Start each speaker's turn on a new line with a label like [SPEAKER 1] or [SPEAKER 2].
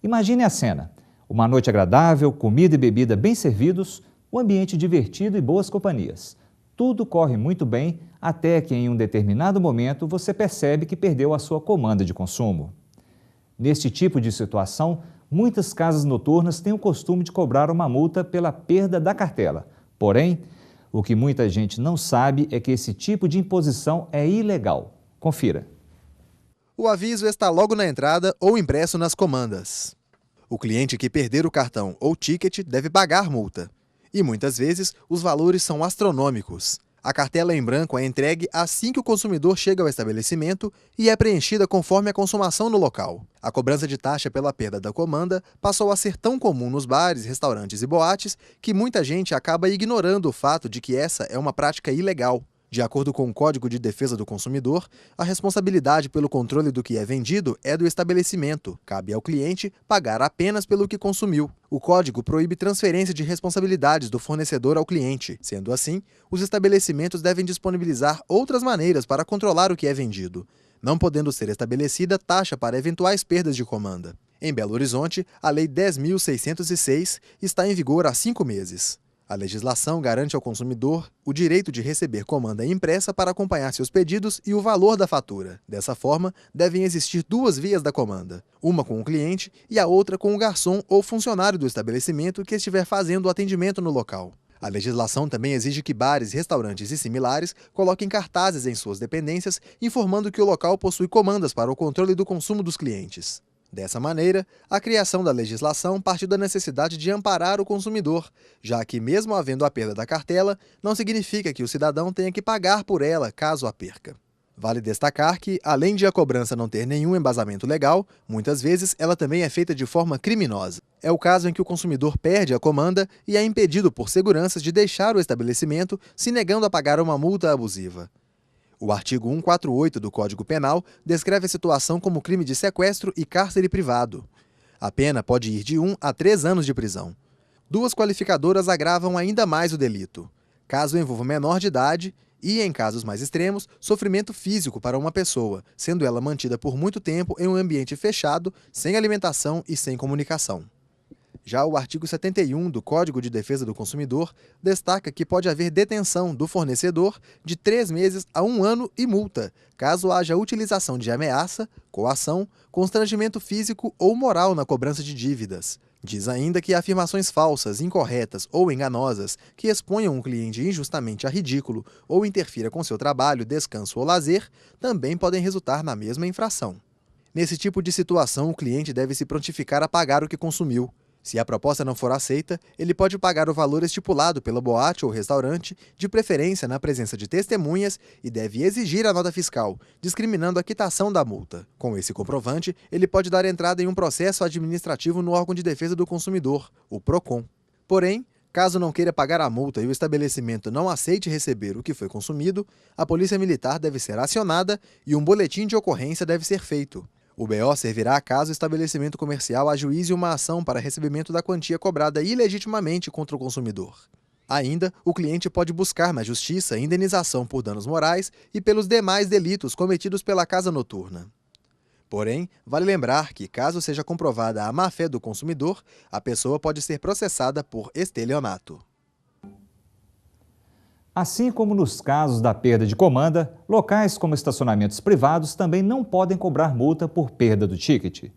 [SPEAKER 1] Imagine a cena: uma noite agradável, comida e bebida bem servidos, um ambiente divertido e boas companhias. Tudo corre muito bem até que em um determinado momento você percebe que perdeu a sua comanda de consumo. Neste tipo de situação, muitas casas noturnas têm o costume de cobrar uma multa pela perda da cartela. Porém, o que muita gente não sabe é que esse tipo de imposição é ilegal. Confira.
[SPEAKER 2] O aviso está logo na entrada ou impresso nas comandas. O cliente que perder o cartão ou ticket deve pagar multa. E muitas vezes os valores são astronômicos. A cartela em branco é entregue assim que o consumidor chega ao estabelecimento e é preenchida conforme a consumação no local. A cobrança de taxa pela perda da comanda passou a ser tão comum nos bares, restaurantes e boates que muita gente acaba ignorando o fato de que essa é uma prática ilegal. De acordo com o Código de Defesa do Consumidor, a responsabilidade pelo controle do que é vendido é do estabelecimento. Cabe ao cliente pagar apenas pelo que consumiu. O código proíbe transferência de responsabilidades do fornecedor ao cliente. Sendo assim, os estabelecimentos devem disponibilizar outras maneiras para controlar o que é vendido, não podendo ser estabelecida taxa para eventuais perdas de comanda. Em Belo Horizonte, a Lei 10.606 está em vigor há 5 meses. A legislação garante ao consumidor o direito de receber comanda impressa para acompanhar seus pedidos e o valor da fatura. Dessa forma, devem existir 2 vias da comanda, uma com o cliente e a outra com o garçom ou funcionário do estabelecimento que estiver fazendo o atendimento no local. A legislação também exige que bares, restaurantes e similares coloquem cartazes em suas dependências informando que o local possui comandas para o controle do consumo dos clientes. Dessa maneira, a criação da legislação parte da necessidade de amparar o consumidor, já que, mesmo havendo a perda da cartela, não significa que o cidadão tenha que pagar por ela caso a perca. Vale destacar que, além de a cobrança não ter nenhum embasamento legal, muitas vezes ela também é feita de forma criminosa. É o caso em que o consumidor perde a comanda e é impedido por seguranças de deixar o estabelecimento, se negando a pagar uma multa abusiva. O artigo 148 do Código Penal descreve a situação como crime de sequestro e cárcere privado. A pena pode ir de 1 a 3 anos de prisão. 2 qualificadoras agravam ainda mais o delito: caso envolva menor de idade e, em casos mais extremos, sofrimento físico para uma pessoa, sendo ela mantida por muito tempo em um ambiente fechado, sem alimentação e sem comunicação. Já o artigo 71 do Código de Defesa do Consumidor destaca que pode haver detenção do fornecedor de 3 meses a 1 ano e multa, caso haja utilização de ameaça, coação, constrangimento físico ou moral na cobrança de dívidas. Diz ainda que afirmações falsas, incorretas ou enganosas que exponham um cliente injustamente a ridículo ou interfira com seu trabalho, descanso ou lazer também podem resultar na mesma infração. Nesse tipo de situação, o cliente deve se prontificar a pagar o que consumiu. Se a proposta não for aceita, ele pode pagar o valor estipulado pela boate ou restaurante, de preferência na presença de testemunhas, e deve exigir a nota fiscal, discriminando a quitação da multa. Com esse comprovante, ele pode dar entrada em um processo administrativo no órgão de defesa do consumidor, o PROCON. Porém, caso não queira pagar a multa e o estabelecimento não aceite receber o que foi consumido, a Polícia Militar deve ser acionada e um boletim de ocorrência deve ser feito. O BO servirá caso o estabelecimento comercial ajuize uma ação para recebimento da quantia cobrada ilegitimamente contra o consumidor. Ainda, o cliente pode buscar na Justiça indenização por danos morais e pelos demais delitos cometidos pela casa noturna. Porém, vale lembrar que, caso seja comprovada a má-fé do consumidor, a pessoa pode ser processada por estelionato.
[SPEAKER 1] Assim como nos casos da perda de comanda, locais como estacionamentos privados também não podem cobrar multa por perda do ticket.